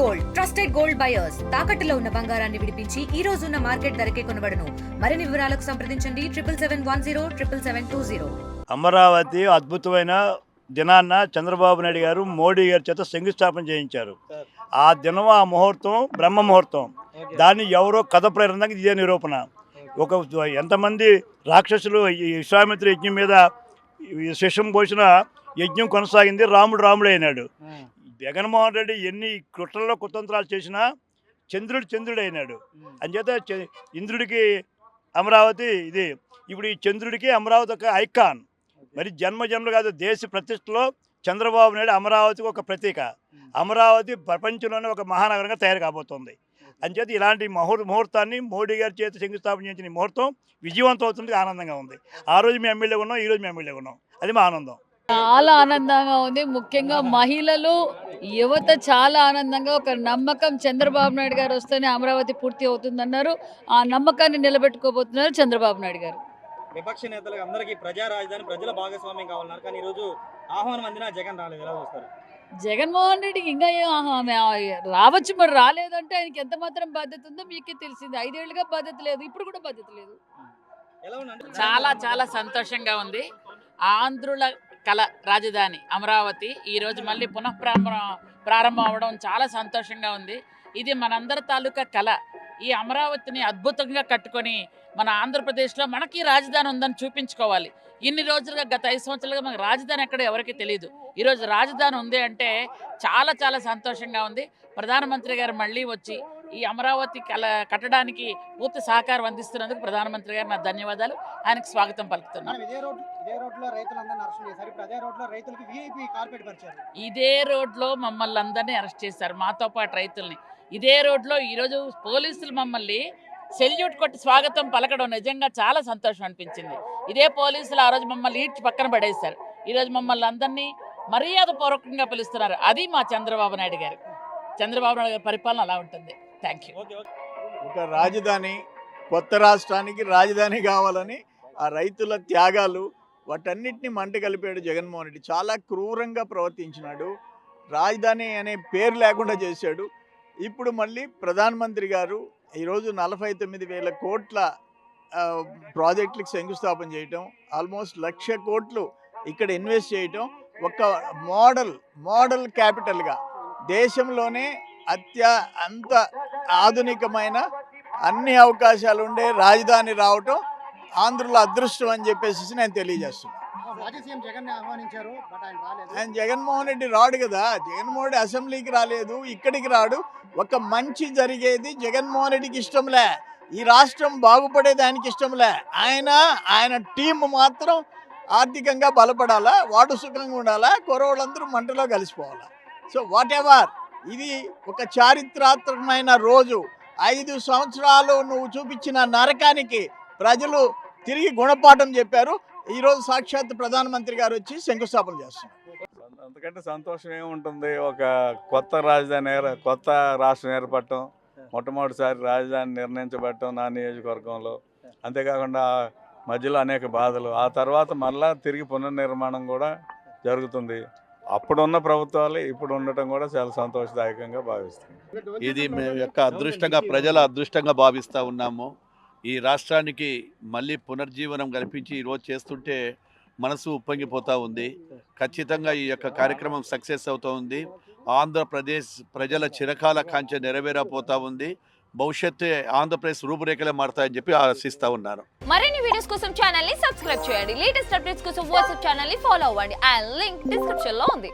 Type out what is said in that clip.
Gold trusted gold buyers తాకట్టులో ఉన్న బంగారాన్ని విడిపించి ఈ రోజు ఉన్న మార్కెట్ ధరకే కొనబడును. మరిన్ని వివరాలకు సంప్రదించండి 77107720. అమరావతి అద్భుతమైన దినాన్న చంద్రబాబు నాయుడు గారు మోడీ గారి చేత శంకుస్థాపన చేయించారు. ఆ దినం ఆ ముహూర్తం బ్రహ్మ ముహూర్తం. దాన్ని ఎవరో కథ ప్రేరణకి ఇదే నిరూపణ. ఒక ఎంతమంది రాక్షసులు ఈ విశ్వామిత్ర యజ్ఞం మీద శిషం పోసిన యజ్ఞం కొనసాగింది. రాముడు అయినాడు. జగన్మోహన్ రెడ్డి ఎన్ని కుట్రల్లో కుతంత్రాలు చేసినా చంద్రుడు అయినాడు. అంచేత ఇంద్రుడికి అమరావతి ఇది. ఇప్పుడు ఈ చంద్రుడికి అమరావతి ఒక ఐకాన్. మరి జన్మలు కాదు, దేశ ప్రతిష్టలో చంద్రబాబు నాయుడు అమరావతికి ఒక ప్రతీక. అమరావతి ప్రపంచంలోనే ఒక మహానగరంగా తయారు కాబోతోంది. అంచేత ఇలాంటి ముహూర్తాన్ని మోడీ గారి చేత శంకుస్థాపన చేసిన ఈ ముహూర్తం విజయవంతం అవుతుంది. ఆనందంగా ఉంది. ఆ రోజు మేము ఎమ్మెల్యే ఉన్నాం, ఈ రోజు మేము ఎమ్మెల్యే ఉన్నాం. అది మా ఆనందం. చాలా ఆనందంగా ఉంది. ముఖ్యంగా మహిళలు, యువత చాలా ఆనందంగా, ఒక నమ్మకం చంద్రబాబు నాయుడు గారు వస్తేనే అమరావతి పూర్తి అవుతుందన్నారు. ఆ నమ్మకాన్ని నిలబెట్టుకోబోతున్నారు చంద్రబాబు నాయుడు గారు. విపక్ష నేతలకు అందరికీ ప్రజా రాజధాని ప్రజల భాగస్వామ్యం కావాలన్నారు. కానీ ఈరోజు ఆహ్వానం అందినా జగన్ రాలేదు. ఎలా చూస్తారు? జగన్మోహన్ రెడ్డికి ఇంకా రావచ్చు, మరి రాలేదంటే ఆయనకి ఎంత మాత్రం బాధ్యత ఉందో మీకే తెలిసింది. 5 ఏళ్ళుగా బాధ్యత లేదు, ఇప్పుడు కూడా బాధ్యత లేదు. ఎలా ఉందంటే చాలా చాలా సంతోషంగా ఉంది. ఆంధ్రుల కళ రాజధాని అమరావతి ఈరోజు మళ్ళీ ప్రారంభం అవడం చాలా సంతోషంగా ఉంది. ఇది మనందరి తాలూకా కళ. ఈ అమరావతిని అద్భుతంగా కట్టుకొని మన ఆంధ్రప్రదేశ్లో మనకి రాజధాని ఉందని చూపించుకోవాలి. ఇన్ని రోజులుగా గత 5 సంవత్సరాలుగా మనకు రాజధాని ఎక్కడ ఎవరికి తెలియదు. ఈరోజు రాజధాని ఉంది అంటే చాలా చాలా సంతోషంగా ఉంది. ప్రధానమంత్రి గారు మళ్ళీ వచ్చి ఈ అమరావతి కట్టడానికి పూర్తి సహకారం అందిస్తున్నందుకు ప్రధానమంత్రి గారు నా ధన్యవాదాలు. ఆయనకు స్వాగతం పలుకుతున్నాను. ఇదే రోడ్లో మమ్మల్ని అందరినీ అరెస్ట్ చేశారు, మాతో పాటు రైతుల్ని. ఇదే రోడ్లో ఈరోజు పోలీసులు మమ్మల్ని సెల్యూట్ కొట్టి స్వాగతం పలకడం నిజంగా చాలా సంతోషం అనిపించింది. ఇదే పోలీసులు ఆ రోజు మమ్మల్ని ఈడ్చి పక్కన పడేశారు. ఈరోజు మమ్మల్ని అందరినీ మర్యాద పూర్వకంగా పిలుస్తున్నారు. అది మా చంద్రబాబు నాయుడు గారు పరిపాలన అలా ఉంటుంది. Thank you. ఒక రాజధాని, కొత్త రాష్ట్రానికి రాజధాని కావాలని ఆ రైతుల త్యాగాలు వాటన్నిటిని మంట కలిపాడు జగన్మోహన్ రెడ్డి. చాలా క్రూరంగా ప్రవర్తించినాడు. రాజధాని అనే పేరు లేకుండా చేశాడు. ఇప్పుడు మళ్ళీ ప్రధానమంత్రి గారు ఈరోజు 49,000 కోట్ల ప్రాజెక్టులకు శంకుస్థాపన చేయటం, ఆల్మోస్ట్ 1,00,000 కోట్లు ఇక్కడ ఇన్వెస్ట్ చేయటం, ఒక మోడల్ క్యాపిటల్గా దేశంలోనే అంత ఆధునికమైన అన్ని అవకాశాలు ఉండే రాజధాని రావటం ఆంధ్రుల అదృష్టం అని చెప్పేసి నేను తెలియజేస్తున్నాను. ఆయన జగన్మోహన్ రెడ్డి రాడు కదా. జగన్మోహన్ రెడ్డి అసెంబ్లీకి రాలేదు, ఇక్కడికి రాడు. ఒక మంచి జరిగేది జగన్మోహన్ రెడ్డికి ఇష్టంలే. ఈ రాష్ట్రం బాగుపడేది ఆయనకి ఇష్టంలే. ఆయన టీం మాత్రం ఆర్థికంగా బలపడాలా, వాడు సుఖంగా ఉండాలా, కుర్రోళ్ళందరూ మంటలో కలిసిపోవాలా. సో వాట్ ఎవర్, ఇది ఒక చారిత్రాత్మకమైన రోజు. 5 సంవత్సరాలు నువ్వు చూపించిన నరకానికి ప్రజలు తిరిగి గుణపాఠం చెప్పారు. ఈరోజు సాక్షాత్ ప్రధానమంత్రి గారు వచ్చి శంకుస్థాపన చేస్తున్నారు. అంతకంటే సంతోషం ఏముంటుంది? ఒక కొత్త రాష్ట్రం ఏర్పడటం, మొట్టమొదటిసారి రాజధాని నిర్ణయించబడటం నా నియోజకవర్గంలో. అంతేకాకుండా మధ్యలో అనేక బాధలు, ఆ తర్వాత మళ్ళా తిరిగి పునర్నిర్మాణం కూడా జరుగుతుంది. అప్పుడున్న ప్రభుత్వాలు ఇప్పుడు ఉండటం కూడా చాలా సంతోషదాయకంగా భావిస్తుంది. ఇది మేము యొక్క అదృష్టంగా, ప్రజల అదృష్టంగా భావిస్తూ ఉన్నాము. ఈ రాష్ట్రానికి మళ్ళీ పునర్జీవనం కల్పించి ఈరోజు చేస్తుంటే మనసు ఉప్పొంగిపోతూ ఉంది. ఖచ్చితంగా ఈ యొక్క కార్యక్రమం సక్సెస్ అవుతూ ఉంది. ఆంధ్రప్రదేశ్ ప్రజల చిరకాల కాంక్ష నెరవేరపోతూ ఉంది. భవిష్యత్తు ఆంధ్రప్రదేశ్ రూపురేఖలే మారుతాయని చెప్పి ఆశిస్తూ ఉన్నారు. మరిన్ని వీడియోస్ కోసం ఛానల్ ని సబ్స్క్రైబ్ చేయండి. లేటెస్ట్ అప్డేట్స్ కోసం వాట్సాప్ ఛానల్ ని ఫాలో అవ్వండి. అండ్ లింక్ డిస్క్రిప్షన్ లో ఉంది.